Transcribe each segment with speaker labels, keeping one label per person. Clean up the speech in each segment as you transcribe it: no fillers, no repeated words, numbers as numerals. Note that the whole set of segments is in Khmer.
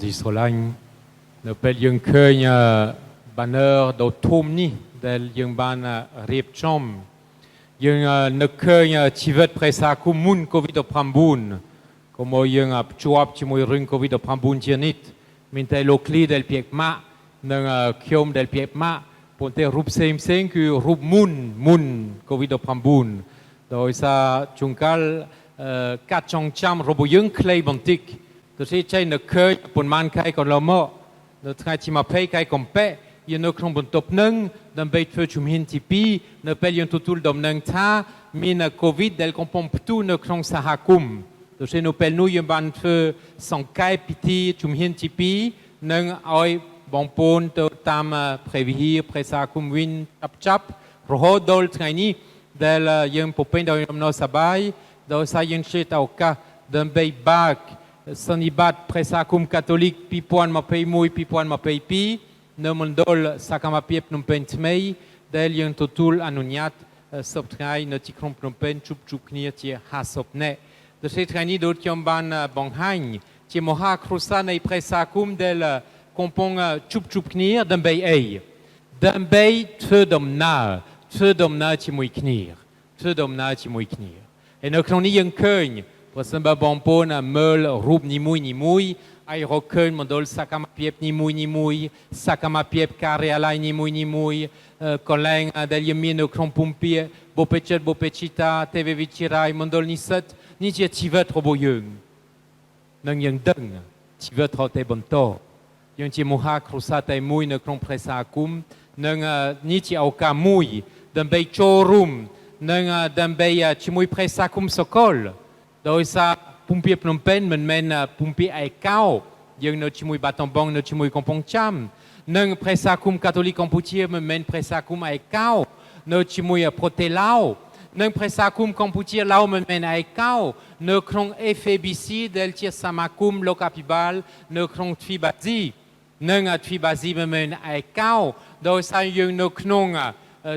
Speaker 1: ที่สลายเราเป็นยังเคยบันเนอร์ดาวทุ่มนี่แต่ยังบานเรียบจอมยังนึกเคยชีวิตเพรสาคุมุนโควิดพัมบุนก็มยังจวบชิมวยรึงโควิดพัมบุนเจนิตมินเตโลคลีเดลเปียกมาหนึ่งเขียมเดลเปียกมาปนเตรูปเซมคือรูปมุนโควิดพัมบุนโดยซาจุงกัลกัดจงจำรูปยังเคลย์บันติกตัวที่ใช้นึกเคยปนมันใครก่อนเราเมื่อนึกใครที่มาเพย์ใครก่อนเป๊ะยันนึกครองบนตบนึงดันไปเฟอร์ชุมหินทีปีนึกเป็นยันทุลดมนึงท่ามีนึกโควิดเดลคอมปอมประตูนึกครองสหกุมตัวที่นึกเป็นนู้ยันบันเฟอร์สองไก่พิธีชุมหินทีปีนึกเอาบองปนตัวตามเพรวิเพรสาคุมวินจับรอดอลไงนี้เดลยังพบเป็นดาวยมโนสบายโดยสายันเชตเอากะดันไปบักสันนิบาตเพรสาคุมคาทอลิกปีปวนมาเพย์มวยปีปวนมาเพย์ปีเนมันดอลสักมาเปียบนุ่มเป็นทเมย์เดลยังตุตุลอนุญาตสบไงนติครมนุ่มเป็นจุบนี้เจียหาสบเน่โดยเช่นนี้โดยที่ยมบานบังฮันเจียมหาครุษาในเพรสาคุมเดลคอมปองจุบนี้ดันไปดันไปเธอดมนาชิมวยคนีเธอดมนาชิมวยคนีเอ็นครั้งนี้ยังเคยเพราะสมบัติบางปนเมื่อรูปนิมุยไอ้รอกเกินมันโดนสักมาเปียบนิมุยสักมาเปียบการอะไรนิมุยคนแรงเดลยมีนครองปุ่มเปียโบเปเจตโบเปชิตาเทเววิชิรายมันโดนนิสัตนี่จะชีวิตรบยังนั่งยังดึงชีวิตเราเตบนโตยังจะมุฮาครุษาเตมุยนครองเพรสาคุมนั่งนี่จะเอากามุยดันไปโชรุมนั่งดันไปชิมุยเพรสาคุมสกอลโดยซาปุ่มเปียพนมเป็นมันเป็นปุ่มเปียไอเก้ายังนชิมุยบาตองบองนชิมุยกองปงจำนั่งเพรสาคุมคาทอลิกกัมพูชีมันเป็นเพรสาคุมไอเก้านชิมุยโปรเตลาวนั่งเพรสาคุมกัมพูชีลาวมันเป็นไอเก้านครองเอฟบีซีเดลเชียสามาคุมโลกาปิบาลนครองทวีบาซีนั่งทวีบาซีมันเป็นไอเก้าโดยซายังนครอง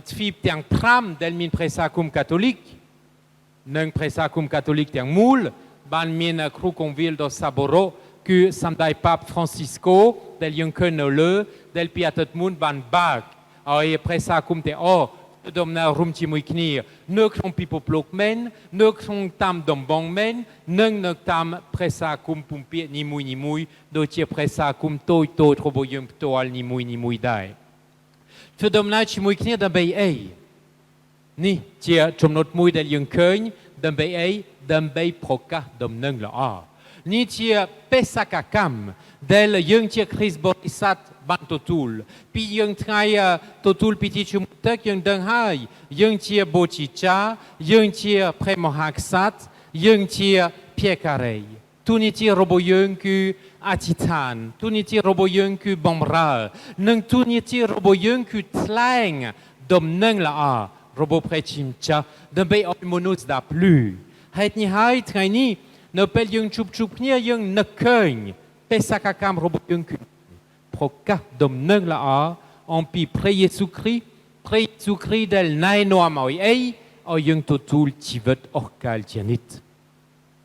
Speaker 1: ทวีเตียงพรำเดลมินเพรสาคุมคาทอลิกนั่งเพรสาคุมคาทอลิกเตียงมูลบ้านมีนครูคงวิลดอซาโบโรคือสัมได้ปับฟรานซิสโกเดลยังเคินเลเดลพิอาตัดมุนบ้านบากเอาเพรสาคุมเตอดมนารุมชิมุยคนีเนื้อครองปีโปปลกเมนเนื้อครองตามดมบองเมนเนื้อตามเพรสาคุมปุ่มเปียนิมุยโดยเชี่ยเพรสาคุมโตทบยังตัวนิมุยได้ชุดดมนาชิมุยคนีดับเบิลนี่เชี่ยชมนดมุยเดลยังเคินดับเบิลดัมเบย์พกะดมนึงละนี่เชียเปสักกรรมเดลยังเชียคริสบริษัทบันตุตุลปียังไงตุตุลพิธีชุมเตกยังดังให้ยังเชียโบชิจายังเชียเพรมหักษัตยังเชียเพียกาเรย์ทุนิที่รบยังคืออธิษฐานทุนิที่รบยังคือบอมรานึ่งทุนิที่รบยังคือแถลงดมนึงละรบเพรชิมจาดัมเบย์อมนุษย์ดับลูให้นี่ให้ไงนี่เนเปลยังจุบเนี่ยยังนักเกินเปสักกรรมรบยังคือพรกะดมนึงละอันปีพระเยซูคริสต์เดลนายนัวมาเอายังตุตุลชีวิตออกกาลเจนิต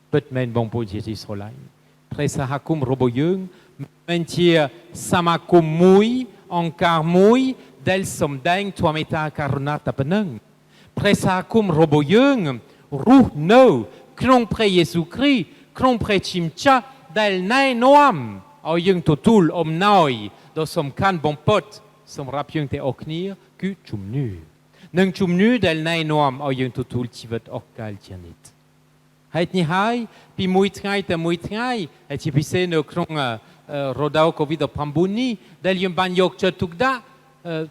Speaker 1: เปิดแมนบงปูจิติสโลายพระสหคุมรบยังแมนเชียสมาคุมมุยองการมุยเดลสมแดงทวามิตาการุณาตะปนึงพระสหคุมรบยังรูโนครองพระเยซูคริสต์ครองพระชิมชาได้ในนวมเอายังตุตุลอมน้อยโดยสำคัญบงปดสำหรับยังเตออกนี้คือจุมนูหนึ่งจุมนูได้ในนวมเอายังตุตุลชีวิตออกกาลเจนิตให้นี่ให้ปีมวยไงแต่มวยไงไอ้ที่พิเศษในครองรดาวโควิดพัมบุนีได้ยังบันยกเจตุกดา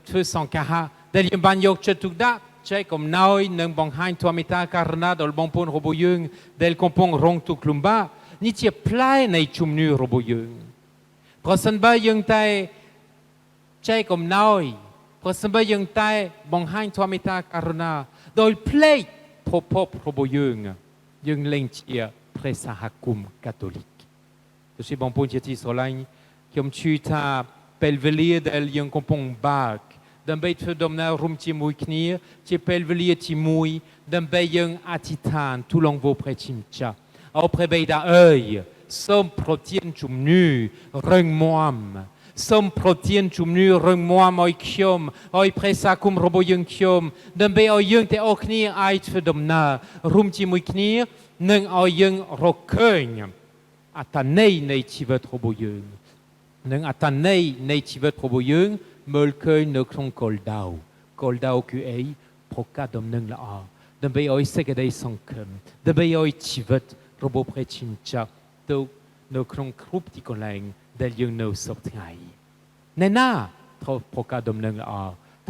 Speaker 1: เพื่อสังฆะได้ยังบันยกเจตุกดาใช่commeน้อยหนึ่งบางหันทัวมิตาการนาดอลบางปนรบยึงเดลคอมปงรองตุกลุมบ้านี่เจียพลายในชุมนูรบยึงเพราะสันบายังไตใช่commeน้อยเพราะสันบายังไตบางหันทัวมิตาการนาโดยเพลย์พบรบยึงยังเล็งเชียเพรสหกุมคาทอลิกตัวสิบางปนเจติโซลัยคิมชูตาเปลเวลีเดลยังคอมปงบากดันไปเธอดมนารุมจิมุยคนีจิเปลเวลีจิมุยดันไปยังอธิษฐานทุลองโวเพรชิมชาเอาเพรเบดา សូមប្រទានជំនឿរឹងមាំសូមប្រទានជំនឿរឹងមាំឲ្យខ្ញុំឲ្យព្រះសាគុំរបស់យើងខ្ញុំដើម្បីឲ្យយើងទាំងអស់គ្នាអាចធ្វើដំណើររួមជាមួយគ្នានិងឲ្យយើងរកឃើញអត្តន័យនៃជីវិតរបស់យើងនិងអត្តន័យនៃជីវិតរបស់យើងមើលឃើញនៅក្នុងគោលដៅគឺអីប្រកាសដំណឹងល្អដើម្បីឲ្យសេចក្តីសង្ឃឹមដើម្បីឲ្យជីវិតរបស់ព្រះជាម្ចាស់ទៅនៅក្នុងគ្រប់ទីកន្លែងដែលយើងនៅសពថ្ងៃណែណាត្រូវប្រកាសដំណឹងល្អ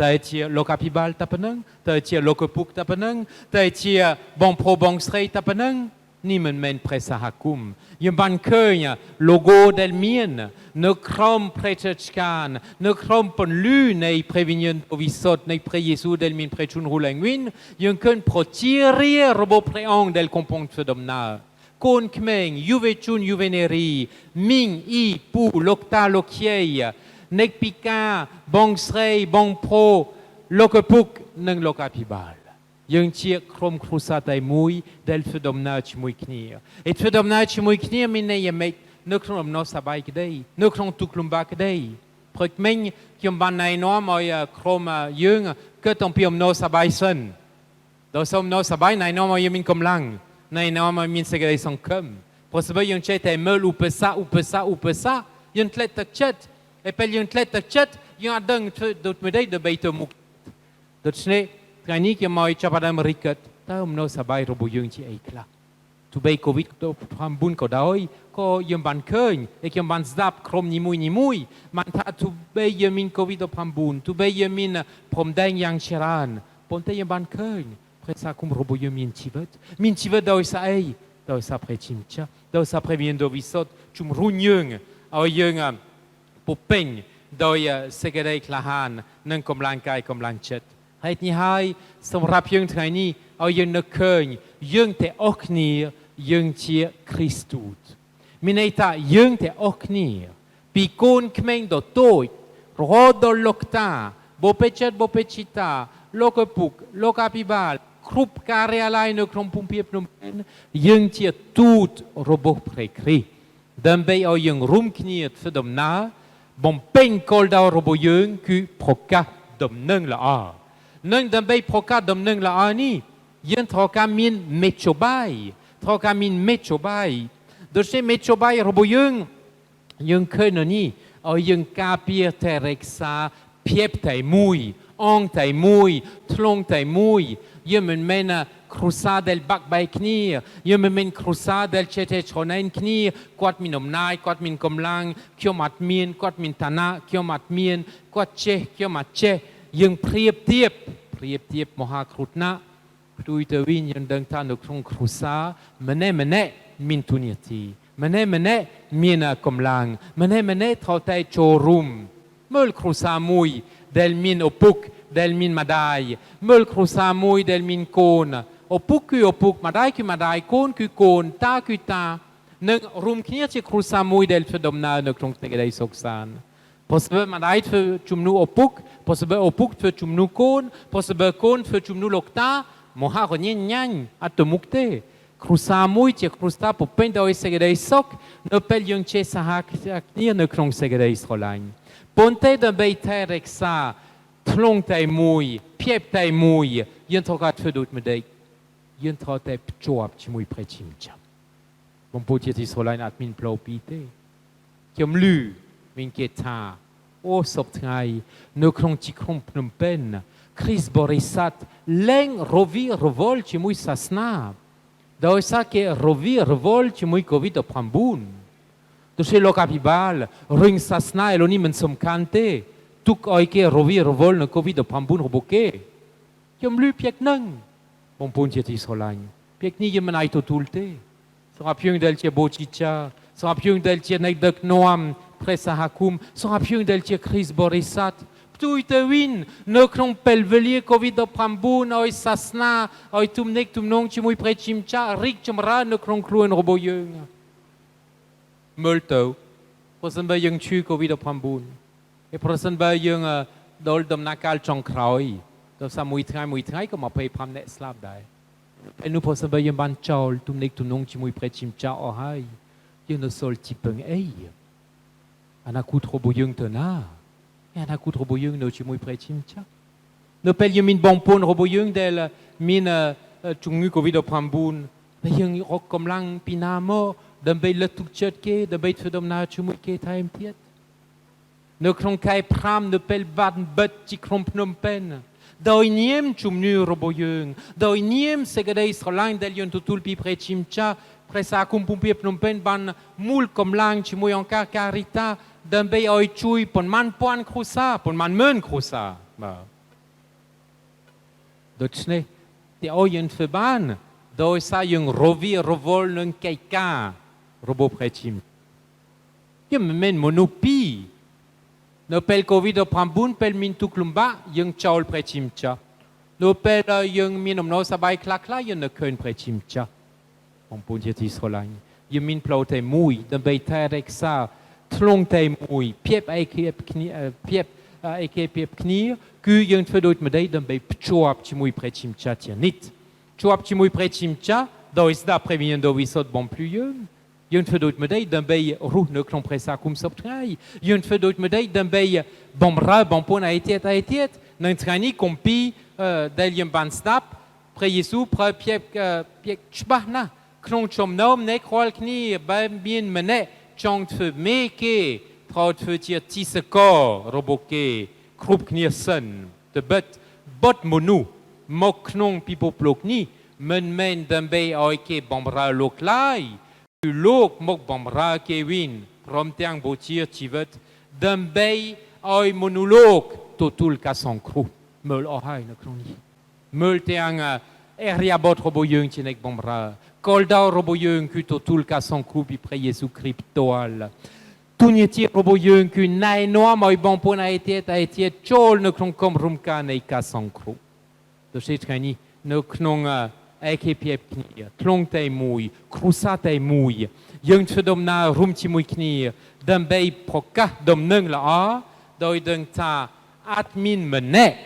Speaker 1: តែជាលោកអភិបាលតែប៉ុណ្ណឹងតែជាលោកឪពុកតែប៉ុណ្ណឹងតែជាបងប្អូនបងស្រីតែប៉ុណ្ណឹងនេះមិនមែនព្រះសហគមន៍យើងបានឃើញ logo ដែលមាននៅក្រោមព្រះរាជការនៅក្រោមពន្លឺនៃព្រះវិញ្ញាណបរិសុទ្ធនៃព្រះយេស៊ូវដែលមានព្រះជន្មរឡើងវិញយើងឃើញប្រជារាស្ត្ររបស់ព្រះអង្គដែលកំពុងធ្វើដំណើរកូនក្មេងយុវជនយុវនារីមីងអ៊ីពូលោកតាលោកយាយអ្នកពិការបងស្រីបងប្អូនលោកឪពុកនិងលោកអភិបាលយើងជាក្រុមគ្រួសារតែមួយដែលធ្វើដំណើរជាមួយគ្នាហើយធ្វើដំណើរជាមួយគ្នាមានន័យយ៉ាងម៉េចនៅក្នុងអំណរសប្បាយក្តីនៅក្នុងទុក្ខលំបាកក្តីព្រោះមិញខ្ញុំបានណែនាំឲ្យក្រុមយើងកើតអំពីអំណរសប្បាយសិនដល់សំណរសប្បាយណែនាំឲ្យយើងមានកម្លាំងណែនាំឲ្យមានសេចក្តីសង្ឃឹមព្រោះស្បើយើងចេះតែមើលឧបសគ្គយើងធ្លាក់ទឹកចិត្តហើយពេលយើងធ្លាក់ទឹកចិត្តយើងអត់ដឹងធ្វើដូចម្ដេចដើម្បីទៅមុខដូច្នេះថ្ងៃនេះខ្ញុំមកចាប់ផ្ដើមរីកតើអំណរសប្បាយរបស់យើងជាអីខ្លះទោះបី COVID-19 ក៏ដោយក៏យើងបានឃើញហើយខ្ញុំបានស្ដាប់ក្រុមនីមួយបានថាទោះបីយើងមាន COVID-19 ទោះបីយើងមានព្រំដែងយ៉ាងច្រើនប៉ុន្តែយើងបានឃើញព្រះសាគុំរបស់យើងមានជីវិតដោយសារអីដោយសារព្រះជាម្ចាស់ដោយសារព្រះវិញ្ញាណបរិសុទ្ធជំរុញយើងឲ្យយើងពុពេញដោយសេចក្តីក្លាហាននិងកម្លាំងកាយកម្លាំងចិត្តហេតុនេះហើយសម្រាប់យើងថ្ងៃនេះឲ្យយើងនឹកឃើញយើងទាំងអស់គ្នាយើងជាគ្រីស្ទូតមានន័យថាយើងទាំងអស់គ្នាពីកូនក្មេងដល់តូចរហូតដល់លោកតាបបិចិត្តបបិជីតាលោកឪពុកលោកអភិបាលគ្រប់ការិយាល័យនៅក្នុងភូមិភាគភ្នំពេញយើងជាទូតរបស់ព្រះគ្រីស្ទដើម្បីឲ្យយើងរួមគ្នាធ្វើដំណើរបំពេញគោលដៅរបស់យើងគឺប្រកាសដំណឹងល្អនឹងដើម្បីប្រកាសដំណឹងល្អនេះយើងត្រូវការមានមេជ្ឈបាយដូច្នេះមេជ្ឈបាយរបស់យើងឃើញនៅនេះឲ្យយើងការពារតែរក្សាភាពតែមួយអង្គតែមួយធ្លុងតែមួយយើងមិនមែនគ្រួសារដែលបាក់បែកគ្នាយើងមិនមែនគ្រួសារដែលចេះតែច្រណែនគ្នាគាត់មានអំណាចគាត់មានកម្លាំងខ្ញុំអត់មានគាត់មានឋានៈខ្ញុំអត់មានគាត់ចេះខ្ញុំអត់ចេះយើងប្រៀបធៀបមហាគ្រោះថ្នាក់ផ្ទុយទៅវិញយើងដឹងថានៅក្នុងគ្រួសារម្នាក់មានទូនាទីម្នាក់មានកម្លាំងម្នាក់ត្រូវតែចូលរួមមើលគ្រួសារមួយដែលមានឪពុកដែលមានម្ដាយមើលគ្រួសារមួយដែលមានកូនឪពុកគឺឪពុកម្ដាយគឺម្ដាយកូនគឺកូនតាគឺតានឹងរួមគ្នាជាគ្រួសារមួយដែលធ្វើដំណើរនៅក្នុងសេចក្តីសុខសាន្តព្រោះស្បើម្ដាយធ្វើជំនួសឪពុកព្រោះស្បើឪពុកធ្វើជំនួសកូនព្រោះស្បើកូនធ្វើជំនួសលោកតាមហាកញ្ញាញ៉ាញ់អត់ទៅមុខទេគ្រួសារមួយជាគ្រួសារពុពេញដោយសេចក្តីសុខនៅពេលយើងចេះសហគ្នានៅក្នុងសេចក្តីស្រឡាញ់ប៉ុន្តែដើម្បីថែរក្សាធ្លុងតែមួយភាពតែមួយយើងត្រូវការធ្វើដូចម្ដេចយើងត្រូវតែភ្ជាប់ជាមួយព្រះជាម្ចាស់បងប្អូនជាទីស្រឡាញ់អត់មានផ្លូវពីរទេខ្ញុំឮមានគេថាអូសពថ្ងៃនៅក្នុងទីក្រុងភ្នំពេញគ្រីស្ទបរិស័ទលែងរវីរវល់ជាមួយសាសនាដោយសារគេរវីរវល់ជាមួយ COVID-19 ដូច្នេះលោកអភិបាលរឿងសាសនាឥឡូវនេះមិនសំខាន់ទេទុកឲ្យគេរវីរវល់នឹង COVID-19 របស់គេខ្ញុំឮពាក្យហ្នឹងបងប្អូនជាទីស្រឡាញ់ពាក្យនេះយើងមិនអាចទទួលទេសម្រាប់យើងដែលជាបូជីចាសម្រាប់យើងដែលជាអ្នកដឹកនាំព្រះសហគមន៍សម្រាប់យើងដែលជាគ្រីស្ទបរិស័ទផ្ទុយទៅវិញនៅក្នុងពេលវេលា COVID-19 ឲ្យសាសនាឲ្យទំនាក់ទំនងជាមួយព្រះជាម្ចាស់រីកចម្រើននៅក្នុងខ្លួនរបស់យើងមើលទៅប្រសិនបើយើងឈឺ COVID-19 ហើយប្រសិនបើយើងដល់ដំណាក់កាលចុងក្រោយដល់សារមួយថ្ងៃក៏25នាក់ស្លាប់ដែរពេលនោះប្រសិនបើយើងបានចោលទំនាក់ទំនងជាមួយព្រះជាម្ចាស់អស់ហើយ យើងនៅសល់ជីពឹងអីអនាគតរបស់យើងទៅណាអនាគតរបស់យើងនៅជាមួយព្រះជាម្ចាស់នៅពេលយើងមានបងប្អូនរបស់យើងដែលមានជំងឺ COVID-19 ហើយយើងរកកម្លាំងពីណាមកដើម្បីលើកទឹកចិត្តគេដើម្បីធ្វើដំណើរជាមួយគេថែមទៀតនៅក្នុងខែ5នៅពេលបាត់បិទជាក្រុងភ្នំពេញដោយនាមជំនឿរបស់យើងដោយនាមសេចក្តីស្រឡាញ់ដែលយើងទទួលពីព្រះជាម្ចាស់ព្រះសាគមពុំពីភ្នំពេញបានមូលកម្លាំងជាមួយអង្គការការីតាដើម្បីឲ្យជួយប៉ុន្មានពាន់គ្រួសារប៉ុន្មានម៉ឺនគ្រួសារបាទដូច្នេះទីឲ្យយើងធ្វើបានដោយសារយើងរវីរវល់នឹងកិច្ចការរបស់ព្រះជាម្ចាស់យើងមិនមែនមនុស្សពីរនៅពេល COVID-19 ពេលមានទុក្ខលំបាកយើងចោលព្រះជាម្ចាស់នៅពេលយើងមានអំណរសប្បាយខ្លះៗយើងនៅឃើញព្រះជាម្ចាស់បងប្អូនជាទីស្រឡាញ់យើងមានផ្លូវតែមួយដើម្បីថែរក្សាធ្លុងតែមួយភាពឯកភាពគ្នាគឺយើងធ្វើដូចម្ដេចដើម្បីភ្ជាប់ជាមួយព្រះជាម្ចាស់ជានិច្ចភ្ជាប់ជាមួយព្រះជាម្ចាស់ដោយស្ដាប់ព្រះវិញ្ញាណដ៏វិសុទ្ធបំភ្លឺយើងធ្វើដូចម្ដេចដើម្បីរស់នៅក្នុងព្រះសាគមសពថ្ងៃយើងធ្វើដូចម្ដេចដើម្បីបំរើបងប្អូនឯទៀតនៅថ្ងៃនេះគម្ពីរដែលយើងបានស្ដាប់ព្រះយេស៊ូវប្រើភាពច្បាស់ណាស់ក្នុងចំណោមនៃខ្វល់គ្នាបើមានម្នាក់ចង់ធ្វើមេគេត្រូវធ្វើជាទីសកលរបស់គេគ្រប់គ្នាសិនទៅបត់មនុស្សមកក្នុងពិភពលោកនេះមិនមែនដើម្បីឲ្យគេបំរើលោកឡើយគឺលោកមកបំរើគេវិញព្រមទាំងបូជាជីវិតដើម្បីឲ្យមនុស្សលោកទទួលការសង្គ្រោះមើលអស់ហើយនៅក្នុងនេះមើលទាំងអរិយាបថរបស់យើងជាអ្នកបំរើគោលដៅរបស់យើងគឺទទួលការសង្គ្រោះពីព្រះយេស៊ូវគ្រីស្ទផ្ទាល់ទូនីតិរបស់យើងគឺណែនាំឲ្យបងប្អូនឯទៀតចូលនៅក្នុងគម្រោងការនៃការសង្គ្រោះដូច្នេះថ្ងៃនេះនៅក្នុងឯកភាពគ្នាធ្លុងតែមួយគ្រួសារតែមួយយើងធ្វើដំណើររួមជាមួយគ្នាដើម្បីប្រកាសដំណឹងល្អដោយដឹងថាអត់មានម្នាក់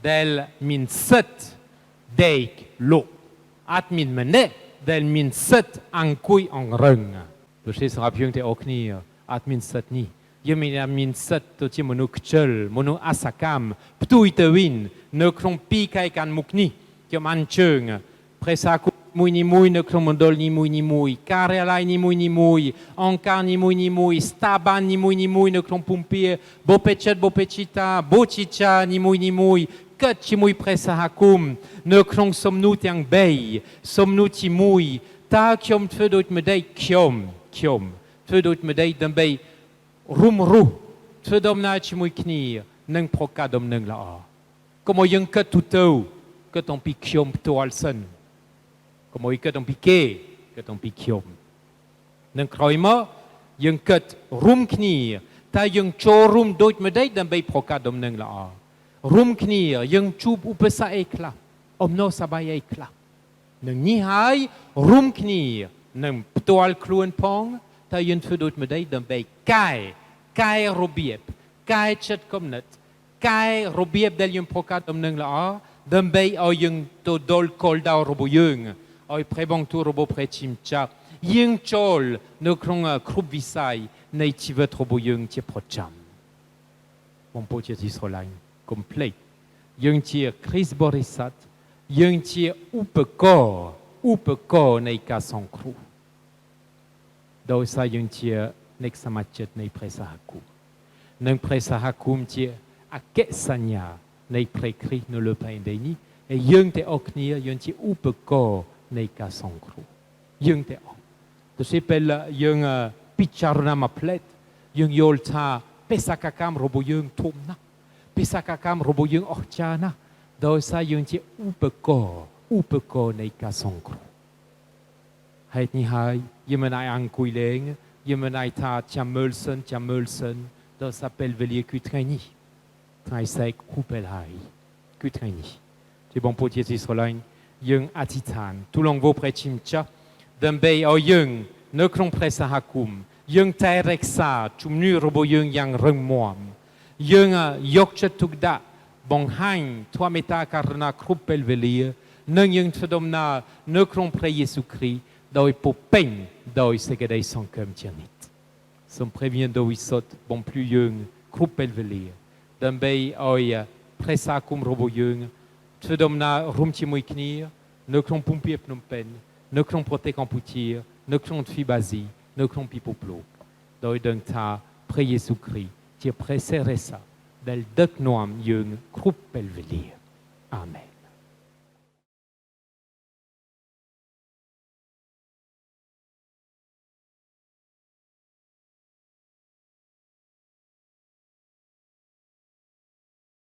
Speaker 1: ដែលមានសិទ្ធិដេកលោកអត់មានម្នាក់ដែលមានសិទ្ធិអង្គុយអង្រឹងដូច្នេះសម្រាប់យើងទាំងអស់គ្នាអត់មានសិទ្ធិនេះយើងមានសិទ្ធិទៅជាមនុស្សខ្ជិលមនុស្សអសកម្មផ្ទុយទៅវិញនៅក្នុងពីរកែកាន់មុខនេះខ្ញុំអញ្ជើញព្រះសាគមមួយនៅក្នុងមណ្ឌលមួយការិយាល័យមួយអង្គការមួយស្ថាប័នមួយនៅក្នុងភូមិភាបូពេចិត្តបូពេជីតាបូជីចាមួយកើតជាមួយព្រះសហគមន៍នៅក្នុងសំណួរទាំង3សំណួរទី1តើខ្ញុំធ្វើដូចម្ដេចខ្ញុំធ្វើដូចម្ដេចដើម្បីរួមរស់ធ្វើដំណើរជាមួយគ្នានិងប្រកាសដំណឹងល្អកុំឲ្យយើងគិតទៅគិតអំពីខ្ញុំផ្ទាល់សិនកុំឲ្យគិតអំពីគេគិតអំពីខ្ញុំនឹងក្រោយមកយើងគិតរួមគ្នាតើយើងចូលរួមដូចម្ដេចដើម្បីប្រកាសដំណឹងល្អរួមគ្នាយើងជួបឧបសគ្គអីខ្លះអំណរសប្បាយអីខ្លះនឹងនេះហើយរួមគ្នានឹងផ្ទាល់ខ្លួនផងតើយើងធ្វើដូចម្ដេចដើម្បីកែរបៀបកែចិត្តគំនិតកែរបៀបដែលយើងប្រកាសដំណឹងល្អដើម្បីឲ្យយើងទៅដល់គោលដៅរបស់យើងឲ្យព្រះបន្ទូលរបស់ព្រះជាម្ចាស់យើងចូលនៅក្នុងគ្រប់វិស័យនៃជីវិតរបស់យើងជាប្រចាំបងប្អូនជាទីស្រឡាញ់កុំភ្លេចយើងជាគ្រីស្ទបរិស័ទយើងជាឧបករណ៍នៃការសង្គ្រោះដោយសារយើងជាអ្នកសមាជិកនៃព្រះសហគមន៍និងព្រះសហគមន៍ជាអគ្គសញ្ញានៃព្រះគ្រីស្ទនៅលើផែនដីនេះហើយយើងទាំងអស់គ្នាយើងជាឧបករណ៍នៃការសង្គ្រោះយើងទាំងអស់ទៅសិពេលយើងពិចារណាមកផ្លែតយើងយល់ថាបេសកកម្មរបស់យើងធំណាស់បេសកកម្មរបស់យើងអស្ចារ្យណាស់ដោយសារយើងជាឧបករណ៍នៃការសង្គ្រោះហេតុនេះហើយយើងមិនអាចអង្គុយលេងយើងមិនអាចថាចាំមើលសិនដោយសារពេលវេលាគឺថ្ងៃនេះថ្ងៃស្អែកគូពេលហើយគឺថ្ងៃនេះជាបងប្អូនជាទីស្រឡាញ់យើងអធិដ្ឋានទូលងវព្រះជាម្ចាស់ដើម្បីឲ្យយើងនៅក្នុងព្រះសហគមន៍យើងតែរក្សាជំនឿរបស់យើងយ៉ាងរឹងមាំយើងយកចិត្តទុកដាក់បង្ហាញធម៌មេត្តាករុណាគ្រប់ពេលវេលានិងយើងធ្វើដំណើរនៅក្នុងព្រះយេស៊ូវគ្រីស្ទ โดยปูเป่งโดยเสกได้สองเกิมเจียนิตสมพระวิญญาณโดยสดบงพลุยงครุปเปลเวลีดันเบย์ออยพระสาคุมโรบยงชุดดมนารุมชิมุยคนีนึกคงปุ่มเปียบนมเป็นนึกคงโปรเตกันปูทีนึกคงทฟีบาซีนึกคงปีปุปลูโดยดังท่าพระเยซูคริสต์ที่พระเสรษะเดลเด็กนวมยงครุปเปลเวลีอาเมน